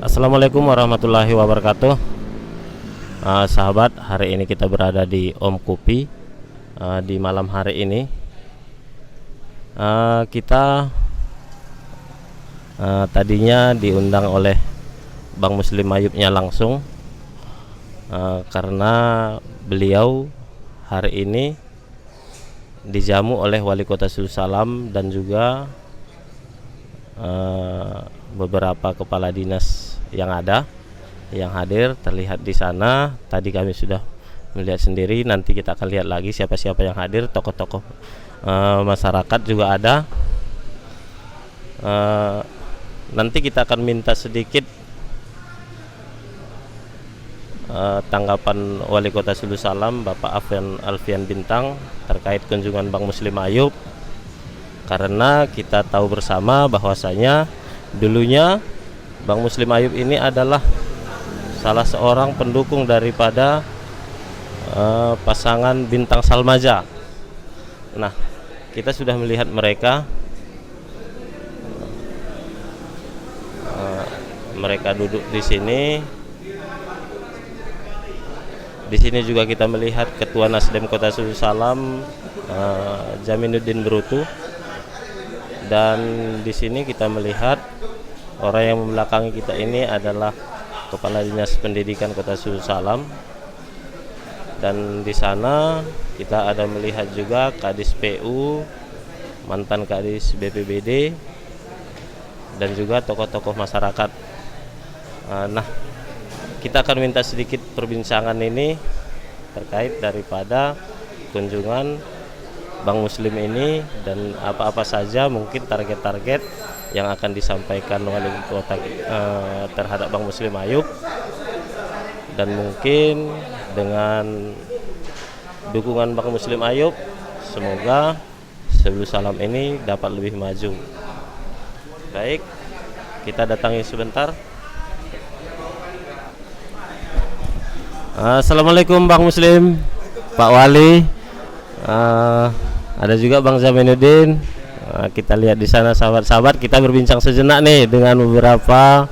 Assalamualaikum warahmatullahi wabarakatuh. Sahabat, hari ini kita berada di Om Kopi. Di malam hari ini kita tadinya diundang oleh Bang Muslim Ayubnya langsung, karena beliau hari ini dijamu oleh Wali Kota Sulusalam dan juga beberapa kepala dinas yang hadir terlihat di sana. Tadi kami sudah melihat sendiri, nanti kita akan lihat lagi siapa-siapa yang hadir. Tokoh-tokoh masyarakat juga ada. Nanti kita akan minta sedikit tanggapan Wali Kota Sulusalam Bapak Alfian Bintang terkait kunjungan Bang Muslim Ayub, karena kita tahu bersama bahwasanya dulunya Bang Muslim Ayub ini adalah salah seorang pendukung daripada pasangan Bintang Salmaja. Nah, kita sudah melihat mereka duduk di sini. Di sini juga kita melihat Ketua Nasdem Kota Sulusalam, Jaminuddin Brutu, dan di sini kita melihat orang yang membelakangi kita ini adalah Kepala Dinas Pendidikan Kota Sulusalam. Dan di sana kita ada melihat juga Kadis PU, mantan Kadis BPBD, dan juga tokoh-tokoh masyarakat. Nah, kita akan minta sedikit perbincangan ini terkait daripada kunjungan Bang Muslim ini dan apa-apa saja mungkin target-target yang akan disampaikan Wali Kota terhadap Bang Muslim Ayub, dan mungkin dengan dukungan Bang Muslim Ayub semoga Sulusalam ini dapat lebih maju. Baik, kita datangi sebentar. Assalamualaikum Bang Muslim, Pak Wali. Ada juga Bang Zaminuddin. Kita lihat di sana sahabat-sahabat, kita berbincang sejenak nih dengan beberapa,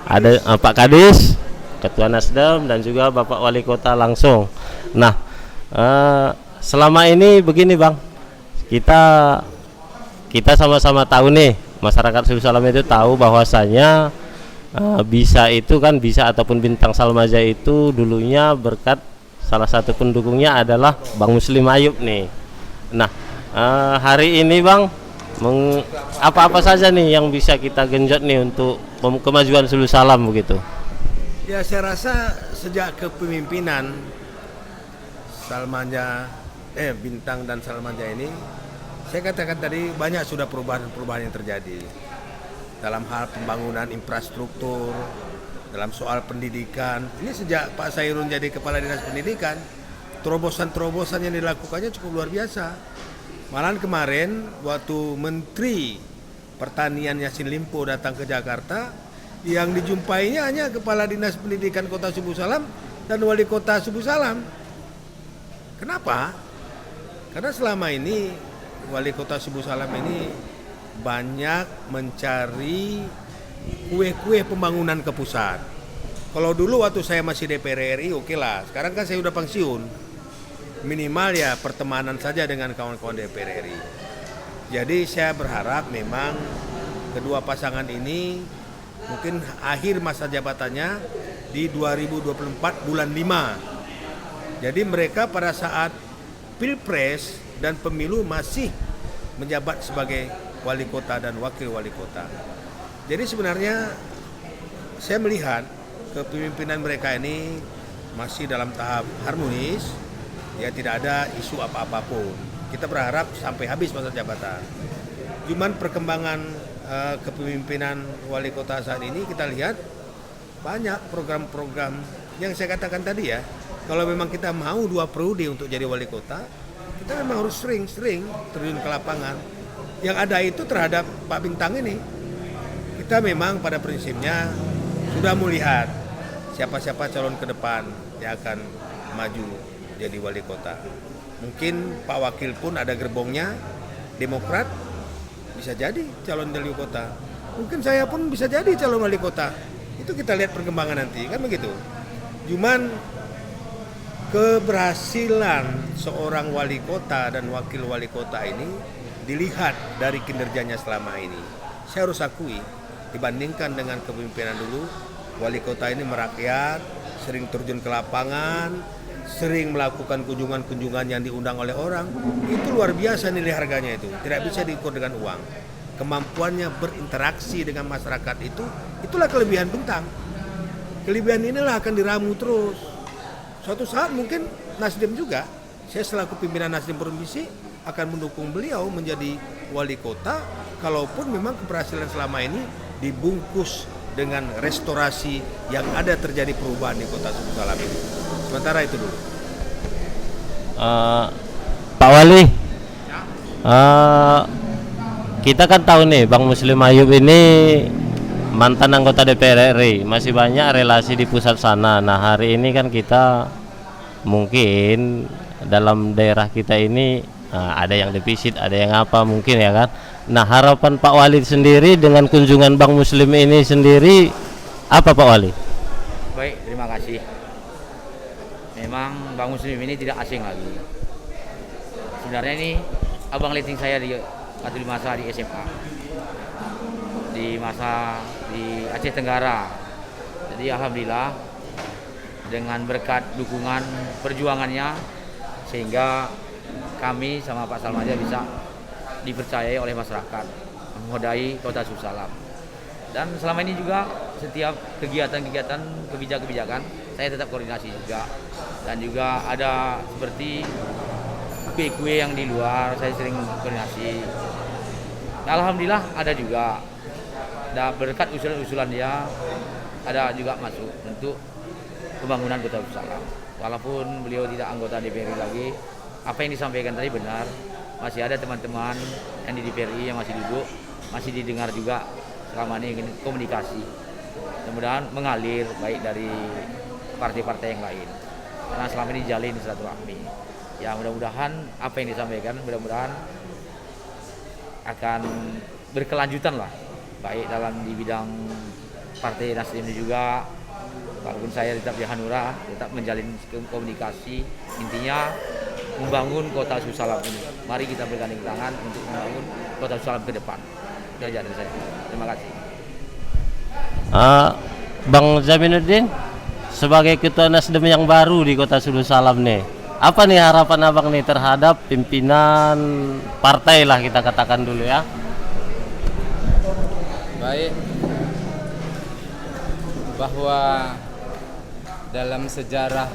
ada Pak Kadis, Ketua Nasdem, dan juga Bapak Wali Kota langsung. Nah, selama ini begini Bang, kita sama-sama tahu nih, masyarakat Sulusalam itu tahu bahwasanya bisa ataupun Bintang Salmaja itu dulunya berkat salah satu pendukungnya adalah Bang Muslim Ayub nih. Nah, hari ini Bang, apa-apa saja nih yang bisa kita genjot nih untuk kemajuan Sulusalam begitu? Ya, saya rasa sejak kepemimpinan Bintang dan Salmaja ini, saya katakan tadi banyak sudah perubahan-perubahan yang terjadi dalam hal pembangunan infrastruktur, dalam soal pendidikan. Ini sejak Pak Sairun jadi Kepala Dinas Pendidikan, terobosan-terobosan yang dilakukannya cukup luar biasa. Malahan kemarin waktu Menteri Pertanian Yassin Limpo datang ke Jakarta, yang dijumpainya hanya Kepala Dinas Pendidikan Kota Sulusalam dan Wali Kota Sulusalam. Kenapa? Karena selama ini Wali Kota Sulusalam ini banyak mencari kue-kue pembangunan ke pusat. Kalau dulu waktu saya masih DPR RI oke lah, sekarang kan saya udah pensiun. Minimal ya pertemanan saja dengan kawan-kawan DPR RI. Jadi saya berharap memang kedua pasangan ini mungkin akhir masa jabatannya di 2024 bulan 5. Jadi mereka pada saat Pilpres dan pemilu masih menjabat sebagai wali kota dan wakil wali kota. Jadi sebenarnya saya melihat kepemimpinan mereka ini masih dalam tahap harmonis. Ya, tidak ada isu apa-apapun. Kita berharap sampai habis masa jabatan. Cuman perkembangan kepemimpinan wali kota saat ini kita lihat banyak program-program yang saya katakan tadi ya. Kalau memang kita mau 2 periode untuk jadi wali kota, kita memang harus sering-sering terjun ke lapangan. Yang ada itu terhadap Pak Bintang ini, kita memang pada prinsipnya sudah melihat siapa-siapa calon ke depan yang akan maju jadi wali kota. Mungkin Pak Wakil pun ada gerbongnya, Demokrat bisa jadi calon wali kota. Mungkin saya pun bisa jadi calon wali kota. Itu kita lihat perkembangan nanti, kan begitu. Cuman keberhasilan seorang wali kota dan wakil wali kota ini dilihat dari kinerjanya selama ini. Saya harus akui, dibandingkan dengan kepemimpinan dulu, wali kota ini merakyat, sering terjun ke lapangan, sering melakukan kunjungan-kunjungan yang diundang oleh orang. Itu luar biasa nilai harganya itu, tidak bisa diukur dengan uang. Kemampuannya berinteraksi dengan masyarakat itulah kelebihan Bintang. Kelebihan inilah akan diramu terus. Suatu saat mungkin Nasdem juga, saya selaku pimpinan Nasdem Provinsi akan mendukung beliau menjadi wali kota, kalaupun memang keberhasilan selama ini dibungkus dengan restorasi yang ada terjadi perubahan di Kota Suku Salam ini. Sementara itu dulu. Pak Wali, kita kan tahu nih Bang Muslim Ayub ini mantan anggota DPR RI, masih banyak relasi di pusat sana. Nah hari ini kan kita mungkin dalam daerah kita ini ada yang defisit, ada yang apa mungkin ya kan. Nah harapan Pak Wali sendiri dengan kunjungan Bang Muslim ini sendiri apa Pak Wali? Baik, terima kasih. Memang Bang Muslim ini tidak asing lagi. Sebenarnya ini abang leting saya di masa di SMA, di masa di Aceh Tenggara. Jadi alhamdulillah dengan berkat dukungan perjuangannya sehingga kami sama Pak Salmaja bisa dipercayai oleh masyarakat menghodai Kota Suku Salam. Dan selama ini juga setiap kegiatan-kegiatan kebijakan saya tetap koordinasi juga, dan juga ada seperti kue-kue yang di luar saya sering koordinasi. Alhamdulillah ada juga, berkat usulan-usulan dia ada juga masuk untuk pembangunan Kota Suku Salam. Walaupun beliau tidak anggota DPR lagi, apa yang disampaikan tadi benar, masih ada teman-teman yang di DPRI yang masih duduk, masih didengar juga selama ini komunikasi. Mudah-mudahan mengalir baik dari partai-partai yang lain, karena selama ini jalin silaturahmi. Ya mudah-mudahan apa yang disampaikan mudah-mudahan akan berkelanjutan lah, baik dalam di bidang partai Nasdem juga. Walaupun saya tetap di Hanura, tetap menjalin komunikasi, intinya membangun Kota Suku Salam ini. Mari kita bergandeng tangan untuk membangun Kota Suku Salam ke depan. Itu aja dari saya. Terima kasih. Bang Zaminuddin, sebagai ketua Nasdem yang baru di Kota Suku Salam nih, apa nih harapan abang nih terhadap pimpinan partai lah kita katakan dulu ya? Baik, bahwa dalam sejarah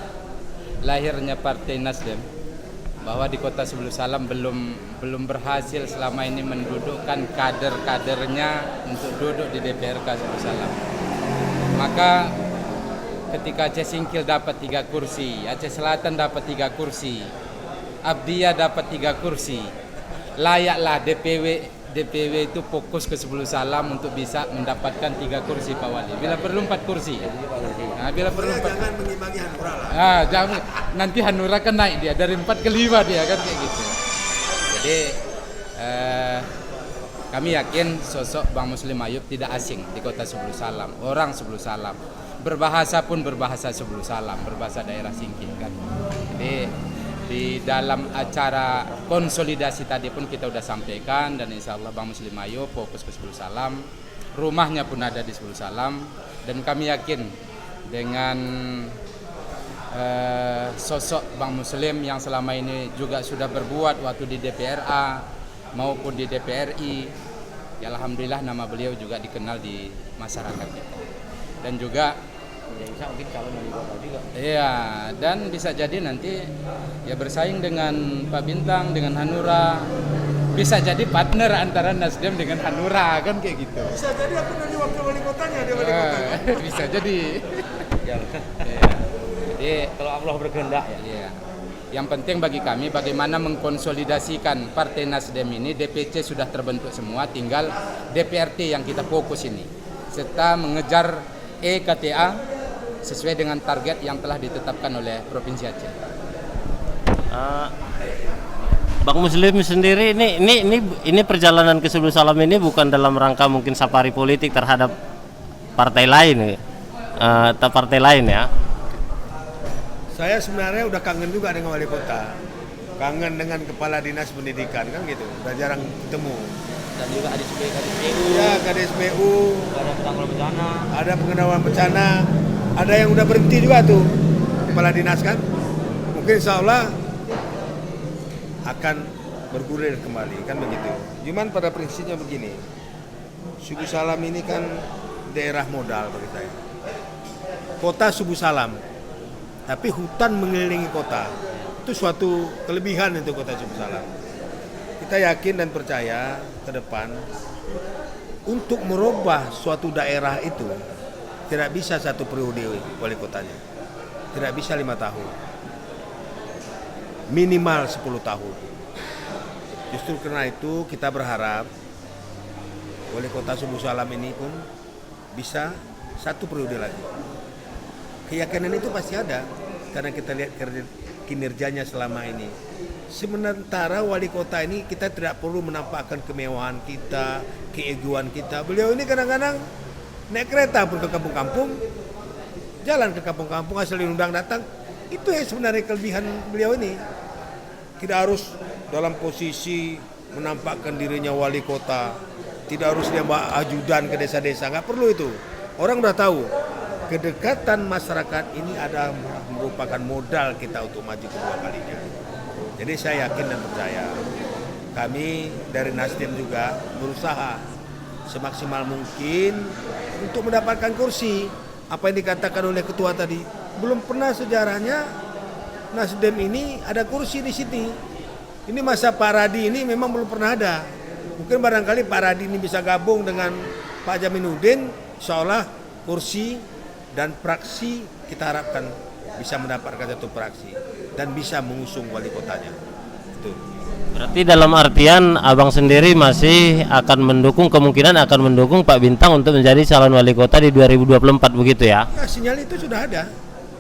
lahirnya Partai Nasdem, bahwa di Kota Suku Salam belum berhasil selama ini mendudukkan kader-kadernya untuk duduk di DPRK Suku Salam. Maka ketika Aceh Singkil dapat 3 kursi, Aceh Selatan dapat 3 kursi, Abdiya dapat 3 kursi, layaklah DPW itu fokus ke Suku Salam untuk bisa mendapatkan 3 kursi Pak Wali. Bila perlu 4 kursi. Nah, bila perlu 4. Jangan mengimbangi Hanura lah. Jangan, nanti Hanura kan naik dia dari 4 ke 5 dia kan kayak gitu. Jadi kami yakin sosok Bang Muslim Ayub tidak asing di Kota Suku Salam. Orang Suku Salam. Berbahasa pun berbahasa Suku Salam, berbahasa daerah Singkil kan. Jadi di dalam acara konsolidasi tadi pun kita sudah sampaikan, dan insya Allah Bang Muslim Ayub fokus ke Suku Salam, rumahnya pun ada di Suku Salam, dan kami yakin dengan sosok Bang Muslim yang selama ini juga sudah berbuat waktu di DPRA maupun di DPRI, ya alhamdulillah nama beliau juga dikenal di masyarakat kita, dan juga Bisa mungkin calon wali kota juga. iya, dan bisa jadi nanti ya bersaing dengan Pak Bintang, dengan Hanura, bisa jadi partner antara Nasdem dengan Hanura kan kayak gitu. Bisa jadi aku nanti wakil wali kotanya, dia wali kotanya. Bisa jadi. Ya. Iya. Jadi Kalau Allah berkehendak ya. iya. Yang penting bagi kami bagaimana mengkonsolidasikan Partai Nasdem ini. DPC sudah terbentuk semua, tinggal DPRT yang kita fokus ini, serta mengejar EKTA sesuai dengan target yang telah ditetapkan oleh Provinsi Aceh. Bang Muslim sendiri ini perjalanan ke Suku Salam ini bukan dalam rangka mungkin safari politik terhadap partai lain ya? partai lain ya. Saya sebenarnya udah kangen juga dengan wali kota, kangen dengan kepala dinas pendidikan kan gitu, udah jarang ketemu. Dan juga ada KDSPU, Ya KDSPU, ada penanggulangan bencana. ada penanggulangan bencana, ada yang udah berhenti juga tuh kepala dinas kan. Mungkin insya Allah akan bergulir kembali kan begitu. Cuman pada prinsipnya begini, Subuh Salam ini kan daerah modal bagi saya. Kota Subuh Salam, tapi hutan mengelilingi kota. Itu suatu kelebihan untuk kota Subuh Salam. Kita yakin dan percaya ke depan untuk merubah suatu daerah itu tidak bisa satu periode wali kotanya. Tidak bisa 5 tahun. Minimal 10 tahun. Justru karena itu kita berharap wali kota Subuh Salam ini pun bisa satu periode lagi. Keyakinan itu pasti ada karena kita lihat kinerjanya selama ini. Sementara wali kota ini kita tidak perlu menampakkan kemewahan kita, keegoan kita. Beliau ini kadang-kadang naik kereta pun ke kampung-kampung, jalan ke kampung-kampung asal diundang datang. Itu yang sebenarnya kelebihan beliau ini. Tidak harus dalam posisi menampakkan dirinya wali kota, tidak harus dia bawa ajudan ke desa-desa, nggak perlu itu. Orang udah tahu kedekatan masyarakat ini ada merupakan modal kita untuk maju kedua kalinya. Jadi saya yakin dan percaya kami dari Nasdem juga berusaha semaksimal mungkin untuk mendapatkan kursi. Apa yang dikatakan oleh ketua tadi, belum pernah sejarahnya Nasdem ini ada kursi di sini. Ini masa Pak Radi ini memang belum pernah ada. Mungkin barangkali Pak Radi ini bisa gabung dengan Pak Jaminuddin, insya Allah kursi dan praksi kita harapkan bisa mendapatkan satu praksi dan bisa mengusung wali kotanya. Itu. Berarti dalam artian abang sendiri masih akan mendukung, kemungkinan akan mendukung Pak Bintang untuk menjadi calon wali kota di 2024 begitu ya? Ya, sinyal itu sudah ada.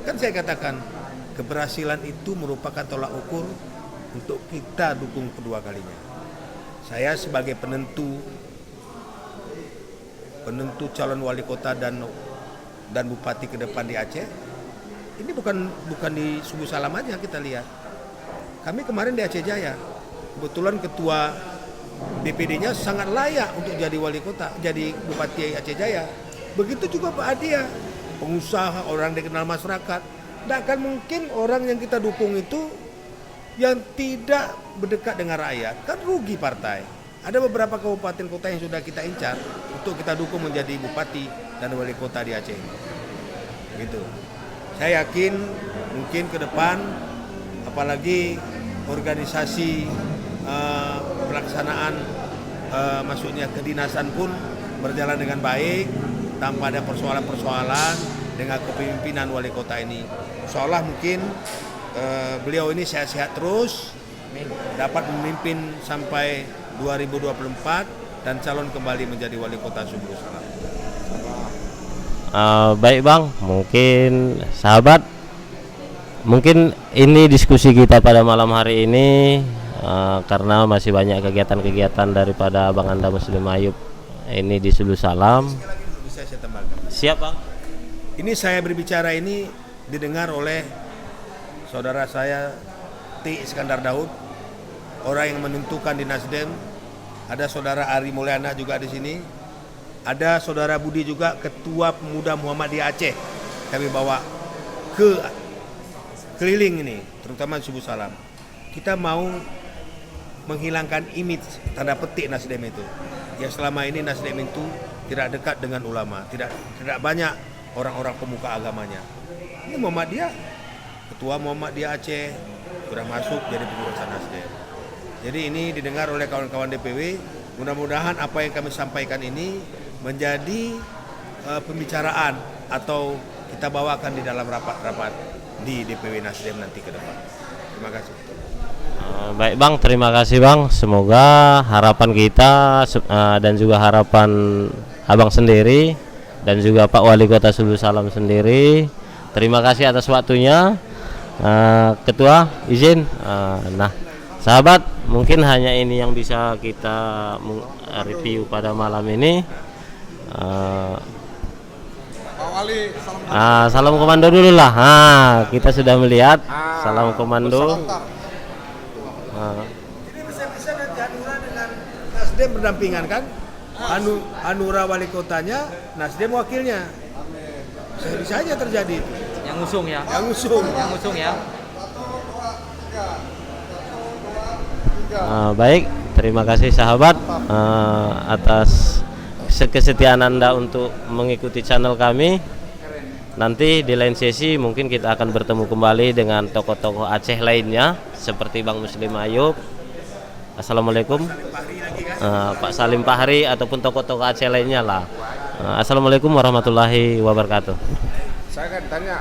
Kan saya katakan keberhasilan itu merupakan tolak ukur untuk kita dukung kedua kalinya. Saya sebagai penentu calon wali kota dan bupati ke depan di Aceh, ini bukan di Subuh Salam aja kita lihat. Kami kemarin di Aceh Jaya, kebetulan ketua BPD-nya sangat layak untuk jadi wali kota, jadi bupati Aceh Jaya. Begitu juga Pak Adia, pengusaha, orang dikenal masyarakat. Tidak akan mungkin orang yang kita dukung itu yang tidak berdekat dengan rakyat, kan rugi partai. Ada beberapa kabupaten kota yang sudah kita incar untuk kita dukung menjadi bupati dan wali kota di Aceh. Gitu. Saya yakin mungkin ke depan, apalagi organisasi pelaksanaan maksudnya kedinasan pun berjalan dengan baik tanpa ada persoalan-persoalan dengan kepemimpinan wali kota ini. Seolah mungkin beliau ini sehat-sehat terus, dapat memimpin sampai 2024 dan calon kembali menjadi wali kota Subuh Salam. Baik Bang, mungkin sahabat, mungkin ini diskusi kita pada malam hari ini karena masih banyak kegiatan-kegiatan daripada Bang Anda Muslim Ayub ini di Subuh Salam. Bisa saya tambahkan? Siap Bang. Ini saya berbicara ini didengar oleh saudara saya T. Iskandar Daud, orang yang menentukan di Nasdem. Ada saudara Ari Mulyana juga di sini. Ada saudara Budi juga, ketua pemuda Muhammadiyah Aceh. Kami bawa ke keliling ini, terutama Subuh Salam. Kita mau menghilangkan image tanda petik Nasdem itu. Ya selama ini Nasdem itu tidak dekat dengan ulama, tidak banyak orang-orang pemuka agamanya. Ini Muhammadiyah, ketua Muhammadiyah Aceh sudah masuk jadi pengurusan Nasdem. Jadi ini didengar oleh kawan-kawan DPW. Mudah-mudahan apa yang kami sampaikan ini menjadi pembicaraan atau kita bawakan di dalam rapat-rapat di DPW Nasdem nanti ke depan. Terima kasih. Baik Bang, terima kasih Bang. Semoga harapan kita dan juga harapan Abang sendiri dan juga Pak Wali Kota Subuh Salam sendiri. Terima kasih atas waktunya. Ketua izin. Nah, sahabat, mungkin hanya ini yang bisa kita review pada malam ini. Salam komando dulu lah. Kita sudah melihat salam komando. Ini bisa nanti Hanura dengan Nasdem berdampingan kan? Hanura wali kotanya, Nasdem wakilnya. Bisa aja terjadi itu. Yang ngusung ya. Yang usung. Yang ngusung ya. Baik, terima kasih sahabat atas kesetiaan Anda untuk mengikuti channel kami. Nanti di lain sesi mungkin kita akan bertemu kembali dengan tokoh-tokoh Aceh lainnya seperti Bang Muslim Ayub. Assalamualaikum. Pak Salim Fahri ataupun tokoh-tokoh Aceh lainnya lah. Assalamualaikum warahmatullahi wabarakatuh. Saya kan tanya